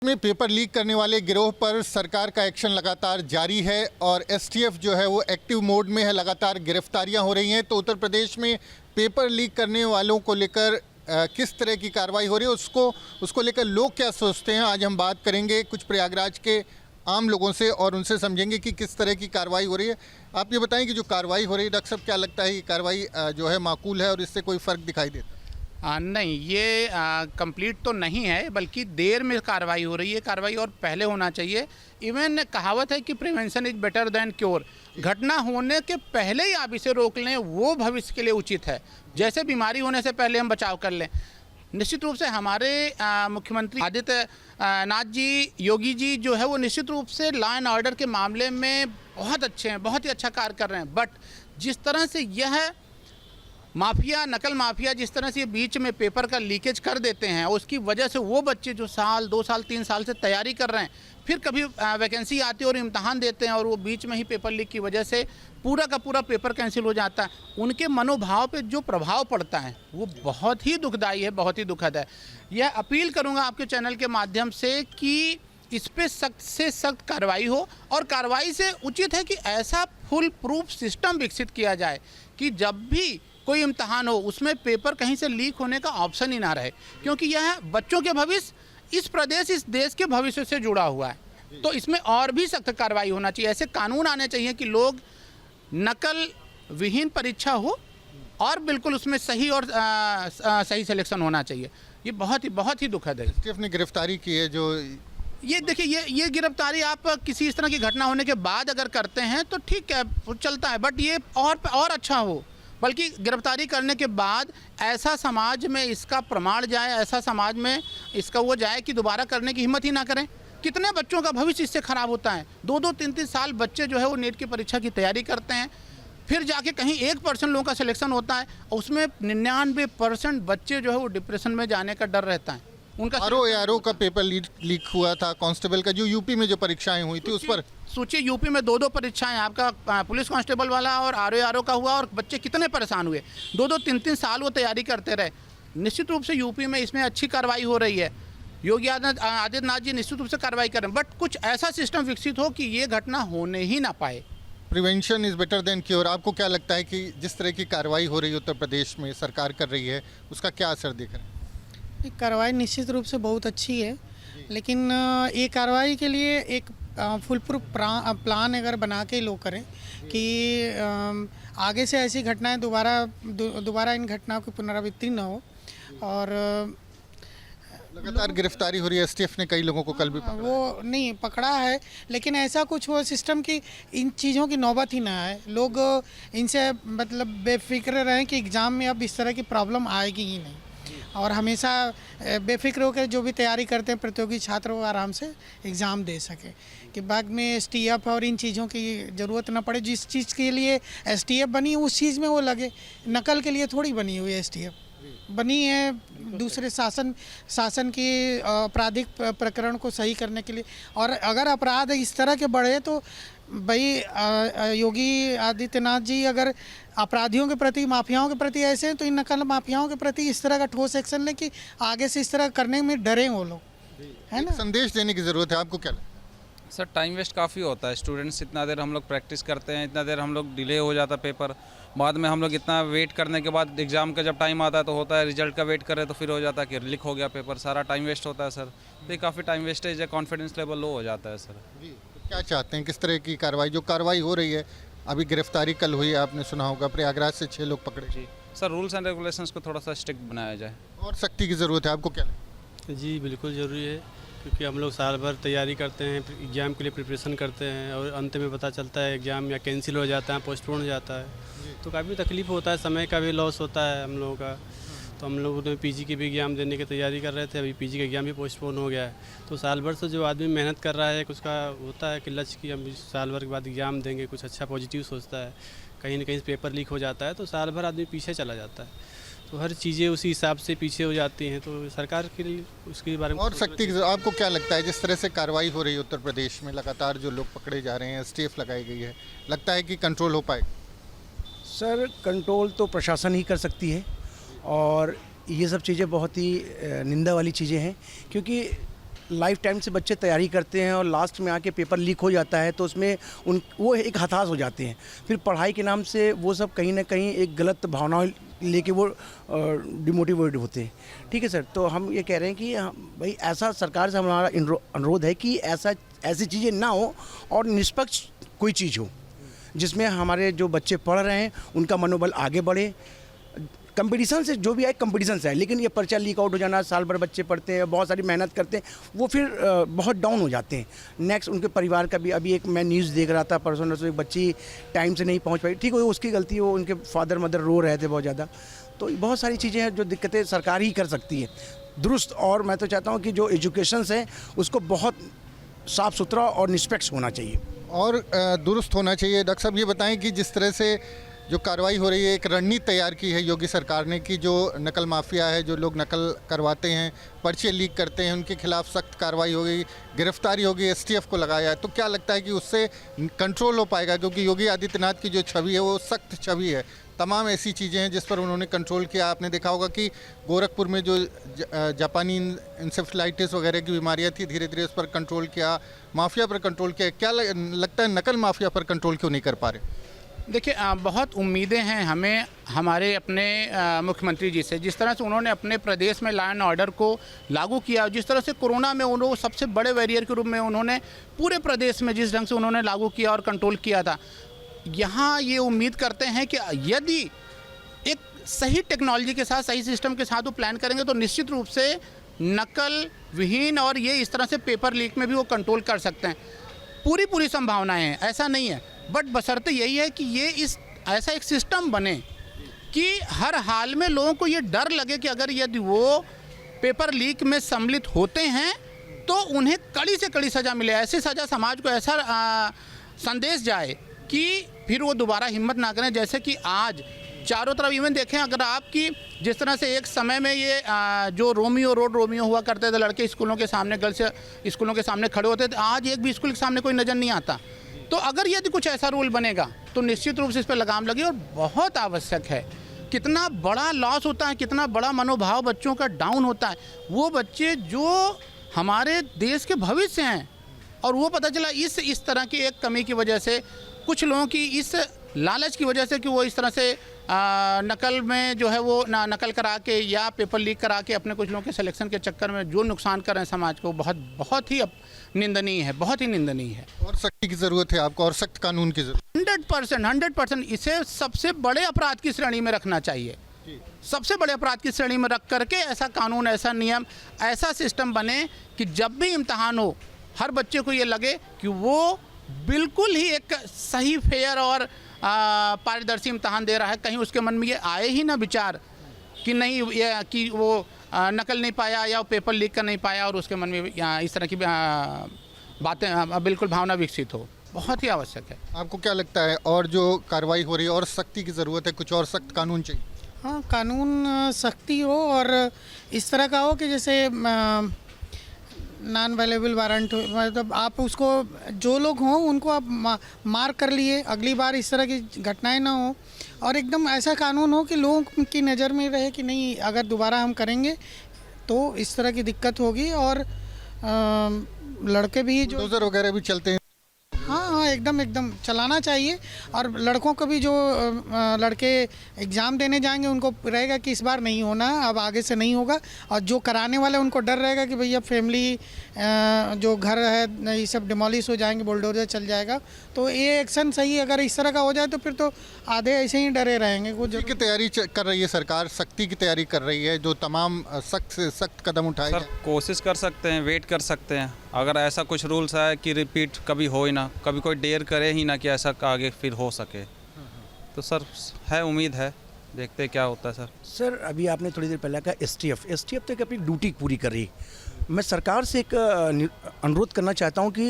में paper leak करने वाले गिरोह पर सरकार का एक्शन लगातार जारी है और एसटीएफ जो है वो एक्टिव मोड में है। लगातार गिरफ्तारियां हो रही हैं। तो उत्तर प्रदेश में पेपर लीक करने वालों को लेकर किस तरह की कार्रवाई हो रही है उसको लेकर लोग क्या सोचते हैं, आज हम बात करेंगे कुछ प्रयागराज के आम लोगों से और उनसे समझेंगे कि किस तरह की कार्रवाई हो रही है। आप ये बताएं कि जो कार्रवाई हो रही है, डॉक्टर साहब, क्या लगता है कि कार्रवाई जो है माकूल है और इससे कोई फ़र्क दिखाई देता है? नहीं, ये कंप्लीट तो नहीं है, बल्कि देर में कार्रवाई हो रही है। कार्रवाई और पहले होना चाहिए। इवन कहावत है कि prevention is better than cure. घटना होने के पहले ही आप इसे रोक लें, वो भविष्य के लिए उचित है। जैसे बीमारी होने से पहले हम बचाव कर लें। निश्चित रूप से हमारे मुख्यमंत्री आदित्य नाथ जी, योगी जी जो है वो निश्चित रूप से लॉ एंड ऑर्डर के मामले में बहुत अच्छे हैं, बहुत ही अच्छा कार्य कर रहे हैं। बट जिस तरह से यह माफिया, नकल माफिया जिस तरह से ये बीच में पेपर का लीकेज कर देते हैं, उसकी वजह से वो बच्चे जो साल 2 साल 3 साल से तैयारी कर रहे हैं, फिर कभी वैकेंसी आती है और इम्तहान देते हैं और वो बीच में ही पेपर लीक की वजह से पूरा का पूरा पेपर कैंसिल हो जाता है। उनके मनोभाव पे जो प्रभाव पड़ता है वो बहुत ही दुखदाई है, बहुत ही दुखद है। यह अपील करूँगा आपके चैनल के माध्यम से कि इस पर सख्त से सख्त कार्रवाई हो और कार्रवाई से उचित है कि ऐसा फुल प्रूफ सिस्टम विकसित किया जाए कि जब भी कोई इम्तहान हो उसमें पेपर कहीं से लीक होने का ऑप्शन ही ना रहे, क्योंकि यह बच्चों के भविष्य, इस प्रदेश, इस देश के भविष्य से जुड़ा हुआ है। तो इसमें और भी सख्त कार्रवाई होना चाहिए। ऐसे कानून आने चाहिए कि लोग नकल विहीन परीक्षा हो और बिल्कुल उसमें सही और सही सिलेक्शन होना चाहिए। ये बहुत ही दुखद है। एसटीएफ ने गिरफ्तारी की है जो ये देखिए, ये गिरफ्तारी आप किसी इस तरह की घटना होने के बाद अगर करते हैं तो ठीक है, चलता है। बट ये और अच्छा हो, बल्कि गिरफ्तारी करने के बाद ऐसा समाज में इसका प्रमाण जाए, ऐसा समाज में इसका वो जाए कि दोबारा करने की हिम्मत ही ना करें। कितने बच्चों का भविष्य इससे ख़राब होता है। 2-2, 3-3 साल बच्चे जो है वो नीट की परीक्षा की तैयारी करते हैं, फिर जाके कहीं 1% लोगों का सिलेक्शन होता है, उसमें 99% बच्चे जो है वो डिप्रेशन में जाने का डर रहता है। उनका आरओ का पेपर लीक हुआ था, कांस्टेबल का, जो यूपी में जो परीक्षाएं हुई थी उस पर सोचिए, यूपी में 2-2 परीक्षाएं, आपका पुलिस कांस्टेबल वाला और आरओ का हुआ, और बच्चे कितने परेशान हुए। 2-2, 3-3 साल वो तैयारी करते रहे। निश्चित रूप से यूपी में इसमें अच्छी कार्रवाई हो रही है। योगी आदित्यनाथ जी निश्चित रूप से कार्रवाई कर रहे हैं, बट कुछ ऐसा सिस्टम विकसित हो कि ये घटना होने ही ना पाए। Prevention is better than cure. आपको क्या लगता है कि जिस तरह की कार्रवाई हो रही है उत्तर प्रदेश में सरकार कर रही है, उसका क्या असर दिख रहा है? कार्रवाई निश्चित रूप से बहुत अच्छी है, लेकिन ये कार्रवाई के लिए एक फुल प्रूफ प्लान अगर बना के लोग करें कि आगे से ऐसी घटनाएं दोबारा इन घटनाओं की पुनरावृत्ति न हो। और लगातार गिरफ्तारी हो रही है। एसटीएफ ने कई लोगों को कल भी वो नहीं पकड़ा है, लेकिन ऐसा कुछ हो सिस्टम की इन चीज़ों की नौबत ही ना आए। लोग इनसे मतलब बेफिक्र रहें कि एग्ज़ाम में अब इस तरह की प्रॉब्लम आएगी ही नहीं, और हमेशा बेफिक्र होकर जो भी तैयारी करते हैं प्रतियोगी छात्र वो आराम से एग्ज़ाम दे सके, कि बाद में एसटीएफ और इन चीज़ों की ज़रूरत ना पड़े। जिस चीज़ के लिए एसटीएफ बनी उस चीज़ में वो लगे। नकल के लिए थोड़ी बनी हुई एसटीएफ बनी है, दूसरे शासन की आपराधिक प्रकरण को सही करने के लिए। और अगर अपराध इस तरह के बढ़े तो भाई योगी आदित्यनाथ जी अगर अपराधियों के प्रति, माफियाओं के प्रति ऐसे हैं, तो इन नकल माफियाओं के प्रति इस तरह का ठोस एक्शन लें कि आगे से इस तरह करने में डरे वो लोग, है ना। संदेश देने की ज़रूरत है। आपको क्या लगता है? सर, टाइम वेस्ट काफ़ी होता है। स्टूडेंट्स इतना देर हम लोग प्रैक्टिस करते हैं, इतना देर हम लोग डिले हो जाता है पेपर, बाद में हम लोग इतना वेट करने के बाद एग्ज़ाम का जब टाइम आता है तो होता है रिजल्ट का वेट करें तो फिर हो जाता है कि लीक हो गया पेपर। सारा टाइम वेस्ट होता है सर। तो ये काफ़ी टाइम वेस्टेज है, कॉन्फिडेंस लेवल लो हो जाता है सर। तो क्या चाहते हैं, किस तरह की कार्रवाई हो रही है? अभी गिरफ्तारी कल हुई है, आपने सुना होगा, प्रयागराज से 6 लोग पकड़े। जी सर, रूल्स एंड रेगुलेशंस को थोड़ा सा स्ट्रिक्ट बनाया जाए और सख्ती की ज़रूरत है। आपको क्या लगता है? जी बिल्कुल ज़रूरी है, क्योंकि हम लोग साल भर तैयारी करते हैं, एग्ज़ाम के लिए प्रिपरेशन करते हैं, और अंत में पता चलता है एग्ज़ाम या कैंसिल हो जाता है, पोस्टपोन हो जाता है, तो काफ़ी तकलीफ होता है, समय का भी लॉस होता है हम लोगों का। तो हम लोग ने पीजी की भी एग्ज़ाम देने की तैयारी कर रहे थे, अभी पीजी का एग्ज़ाम भी पोस्टपोन हो गया है। तो साल भर से जो आदमी मेहनत कर रहा है, उसका होता है कि लक्ष्य कि हम साल भर के बाद एग्ज़ाम देंगे, कुछ अच्छा पॉजिटिव सोचता है, कहीं ना कहीं पेपर लीक हो जाता है तो साल भर आदमी पीछे चला जाता है। तो हर चीज़ें उसी हिसाब से पीछे हो जाती हैं, तो सरकार के लिए उसके बारे में और सख्ती की आपको क्या लगता है, जिस तरह से कार्रवाई हो रही है उत्तर प्रदेश में, लगातार जो लोग पकड़े जा रहे हैं, एसटीएफ लगाई गई है, लगता है कि कंट्रोल हो पाएगा? सर, कंट्रोल तो प्रशासन ही कर सकती है, और ये सब चीज़ें बहुत ही निंदा वाली चीज़ें हैं, क्योंकि लाइफ टाइम से बच्चे तैयारी करते हैं और लास्ट में आके पेपर लीक हो जाता है तो उसमें वो एक हताश हो जाते हैं। फिर पढ़ाई के नाम से वो सब कहीं ना कहीं एक गलत भावनाओं लेके वो डिमोटिवेट होते हैं। ठीक है सर, तो हम ये कह रहे हैं कि भाई ऐसा सरकार से हमारा अनुरोध है कि ऐसी चीज़ें ना हो और निष्पक्ष कोई चीज़ हो जिसमें हमारे जो बच्चे पढ़ रहे हैं उनका मनोबल आगे बढ़े। कंपटीशन से जो भी आए कंपटीशन से है, लेकिन ये पर्चा लीक आउट हो जाना, साल भर बच्चे पढ़ते हैं, बहुत सारी मेहनत करते हैं, वो फिर बहुत डाउन हो जाते हैं। नेक्स्ट उनके परिवार का भी, अभी एक मैं न्यूज़ देख रहा था परसों नरसों, एक बच्ची टाइम से नहीं पहुंच पाई, ठीक है उसकी गलती, वो उनके फादर मदर रो रहे थे बहुत ज़्यादा। तो बहुत सारी चीज़ें हैं जो दिक्कतें सरकार ही कर सकती है दुरुस्त। और मैं तो चाहता हूँ कि जो एजुकेशन है उसको बहुत साफ़ सुथरा और निष्पक्ष होना चाहिए और दुरुस्त होना चाहिए। डॉक्टर साहब ये बताएं कि जिस तरह से जो कार्रवाई हो रही है, एक रणनीति तैयार की है योगी सरकार ने कि जो नकल माफिया है, जो लोग नकल करवाते हैं, पर्चे लीक करते हैं, उनके खिलाफ सख्त कार्रवाई होगी, गिरफ्तारी होगी, एसटीएफ को लगाया है। तो क्या लगता है कि उससे कंट्रोल हो पाएगा? क्योंकि योगी आदित्यनाथ की जो छवि है वो सख्त छवि है, तमाम ऐसी चीज़ें हैं जिस पर उन्होंने कंट्रोल किया। आपने देखा होगा कि गोरखपुर में जो जापानी इंसेफ्लाइटिस वगैरह की बीमारियां थी, धीरे धीरे उस पर कंट्रोल किया, माफिया पर कंट्रोल किया। क्या लगता है नकल माफिया पर कंट्रोल क्यों नहीं कर पा रहे? देखिए, बहुत उम्मीदें हैं हमें हमारे अपने मुख्यमंत्री जी से। जिस तरह से उन्होंने अपने प्रदेश में लॉ एंड ऑर्डर को लागू किया, जिस तरह से कोरोना में उन्होंने सबसे बड़े वैरियर के रूप में उन्होंने पूरे प्रदेश में जिस ढंग से उन्होंने लागू किया और कंट्रोल किया था, यहाँ ये उम्मीद करते हैं कि यदि एक सही टेक्नोलॉजी के साथ, सही सिस्टम के साथ वो प्लान करेंगे तो निश्चित रूप से नकल विहीन और ये इस तरह से पेपर लीक में भी वो कंट्रोल कर सकते हैं। पूरी संभावनाएं हैं, ऐसा नहीं है, बट बशर्ते यही है कि ये ऐसा एक सिस्टम बने कि हर हाल में लोगों को ये डर लगे कि अगर यदि वो पेपर लीक में सम्मिलित होते हैं तो उन्हें कड़ी से कड़ी सज़ा मिले। ऐसी सज़ा समाज को ऐसा संदेश जाए कि फिर वो दोबारा हिम्मत ना करें। जैसे कि आज चारों तरफ इवन देखें, अगर आपकी जिस तरह से एक समय में ये जो रोड रोमियो हुआ करते थे, लड़के स्कूलों के सामने, गर्ल्स स्कूलों के सामने खड़े होते थे, आज एक भी स्कूल के सामने कोई नज़र नहीं आता। तो अगर यदि कुछ ऐसा रूल बनेगा तो निश्चित रूप से इस पर लगाम लगी और बहुत आवश्यक है। कितना बड़ा लॉस होता है, कितना बड़ा मनोभाव बच्चों का डाउन होता है। वो बच्चे जो हमारे देश के भविष्य हैं, और वो पता चला इस तरह की एक कमी की वजह से, कुछ लोगों की इस लालच की वजह से कि वो इस तरह से नकल में जो है वो नकल करा के या पेपर लीक करा के अपने कुछ लोगों के सिलेक्शन के चक्कर में जो नुकसान कर रहे हैं समाज को, बहुत ही निंदनीय है, बहुत ही निंदनीय है। और सख्ती की ज़रूरत है आपको, और सख्त कानून की ज़रूरत। 100% इसे सबसे बड़े अपराध की श्रेणी में रखना चाहिए। सबसे बड़े अपराध की श्रेणी में रख करके ऐसा कानून, ऐसा नियम, ऐसा सिस्टम बने कि जब भी इम्तहान हो हर बच्चे को ये लगे कि वो बिल्कुल ही एक सही, फेयर और पारदर्शी इम्तहान दे रहा है। कहीं उसके मन में ये आए ही ना विचार कि नहीं, ये कि वो नकल नहीं पाया या पेपर लीक कर नहीं पाया और उसके मन में इस तरह की बातें, बिल्कुल भावना विकसित हो। बहुत ही आवश्यक है। आपको क्या लगता है, और जो कार्रवाई हो रही है और सख्ती की ज़रूरत है, कुछ और सख्त कानून चाहिए? हाँ, कानून सख्ती हो और इस तरह का हो कि जैसे नॉन अवेलेबल वारंट, मतलब आप उसको, जो लोग हों उनको आप मार कर लिए, अगली बार इस तरह की घटनाएं ना हो। और एकदम ऐसा कानून हो कि लोगों की नज़र में रहे कि नहीं, अगर दोबारा हम करेंगे तो इस तरह की दिक्कत होगी। और लड़के भी जो बुलडोज़र वगैरह भी चलते हैं। हाँ, एकदम चलाना चाहिए। और लड़कों को भी, जो लड़के एग्ज़ाम देने जाएंगे उनको रहेगा कि इस बार नहीं होना, अब आगे से नहीं होगा। और जो कराने वाले उनको डर रहेगा कि भैया फैमिली जो घर है ये सब डिमोलिश हो जाएंगे, बुलडोजर चल जाएगा। तो ये एक्शन सही, अगर इस तरह का हो जाए तो फिर तो आधे ऐसे ही डरे रहेंगे। कुछ की तैयारी कर रही है सरकार, सख्ती की तैयारी कर रही है, जो तमाम सख्त से सख्त कदम उठाए सर कोशिश कर सकते हैं, वेट कर सकते हैं। अगर ऐसा कुछ रूल्स है कि रिपीट कभी हो ही ना, कभी कोई डेयर करे ही ना कि ऐसा आगे फिर हो सके, तो सर है, उम्मीद है, देखते क्या होता है। सर अभी आपने थोड़ी देर पहले कहा एसटीएफ तो अपनी ड्यूटी पूरी कर रही। मैं सरकार से एक अनुरोध करना चाहता हूँ कि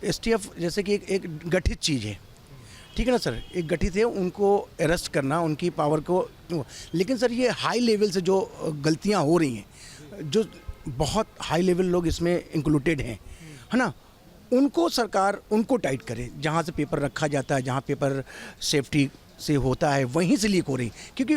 एसटीएफ जैसे कि एक गठित चीज़ है, ठीक है ना सर, एक गठित है, उनको अरेस्ट करना, उनकी पावर को। लेकिन सर ये हाई लेवल से जो गलतियाँ हो रही हैं, जो बहुत हाई लेवल लोग इसमें इंक्लूडेड हैं, है ना, उनको सरकार उनको टाइट करे। जहाँ से पेपर रखा जाता है, जहाँ पेपर सेफ्टी से होता है, वहीं से लीक हो रही। क्योंकि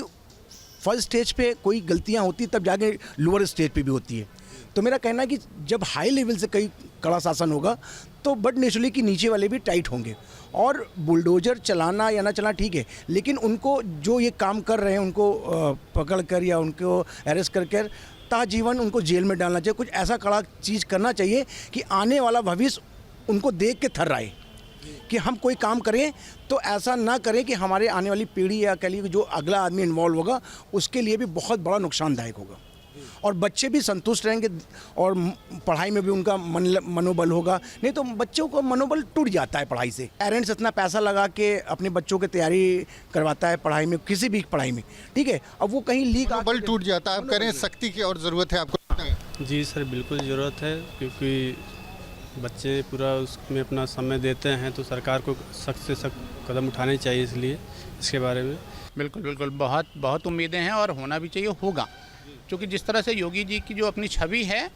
फर्स्ट स्टेज पे कोई गलतियाँ होती तब जाके लोअर स्टेज पे भी होती है। तो मेरा कहना है कि जब हाई लेवल से कई कड़ा शासन होगा तो बट नेचुरली कि नीचे वाले भी टाइट होंगे। और बुलडोजर चलाना या ना चलाना ठीक है, लेकिन उनको जो ये काम कर रहे हैं उनको पकड़ कर या उनको अरेस्ट कर ताजीवन उनको जेल में डालना चाहिए। कुछ ऐसा कड़ा चीज़ करना चाहिए कि आने वाला भविष्य उनको देख के थर्राए कि हम कोई काम करें तो ऐसा ना करें कि हमारे आने वाली पीढ़ी या कह लीजिए जो अगला आदमी इन्वॉल्व होगा उसके लिए भी बहुत बड़ा नुकसानदायक होगा। और बच्चे भी संतुष्ट रहेंगे और पढ़ाई में भी उनका मनोबल होगा। नहीं तो बच्चों को मनोबल टूट जाता है पढ़ाई से। पेरेंट्स इतना पैसा लगा के अपने बच्चों की तैयारी करवाता है पढ़ाई में, किसी भी पढ़ाई में, ठीक है, अब वो कहीं लीक बल टूट जाता है। आप कह रहे हैं सख्ती की और ज़रूरत है, आपको लगता है? जी सर, बिल्कुल ज़रूरत है, क्योंकि बच्चे पूरा उसमें अपना समय देते हैं तो सरकार को सख्त से सख्त कदम उठाने चाहिए इसलिए इसके बारे में। बिल्कुल बिल्कुल, बहुत बहुत उम्मीदें हैं और होना भी चाहिए, होगा। क्योंकि जिस तरह से योगी जी की जो अपनी छवि है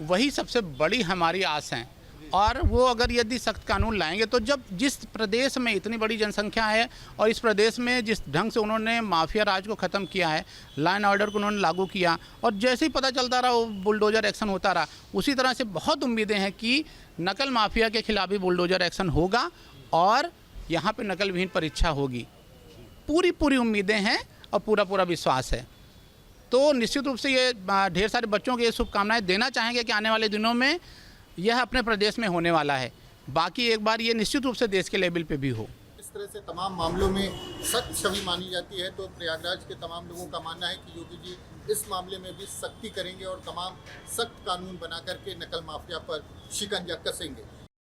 वही सबसे बड़ी हमारी आस है। और वो अगर यदि सख्त कानून लाएंगे तो जब जिस प्रदेश में इतनी बड़ी जनसंख्या है और इस प्रदेश में जिस ढंग से उन्होंने माफिया राज को ख़त्म किया है, लॉ एंड ऑर्डर को उन्होंने लागू किया और जैसे ही पता चलता रहा वो बुलडोजर एक्शन होता रहा, उसी तरह से बहुत उम्मीदें हैं कि नकल माफिया के खिलाफ भी बुलडोजर एक्शन होगा और यहाँ पर नकल विहीन परीक्षा होगी। पूरी पूरी उम्मीदें हैं और पूरा पूरा विश्वास है। तो निश्चित रूप से ये ढेर सारे बच्चों को ये शुभकामनाएं देना चाहेंगे कि आने वाले दिनों में यह अपने प्रदेश में होने वाला है। बाकी एक बार ये निश्चित रूप से देश के लेवल पे भी हो। इस तरह से तमाम मामलों में सख्त छवि मानी जाती है, तो प्रयागराज के तमाम लोगों का मानना है कि योगी जी इस मामले में भी सख्ती करेंगे और तमाम सख्त कानून बना करके नकल माफिया पर शिकंजा कसेंगे।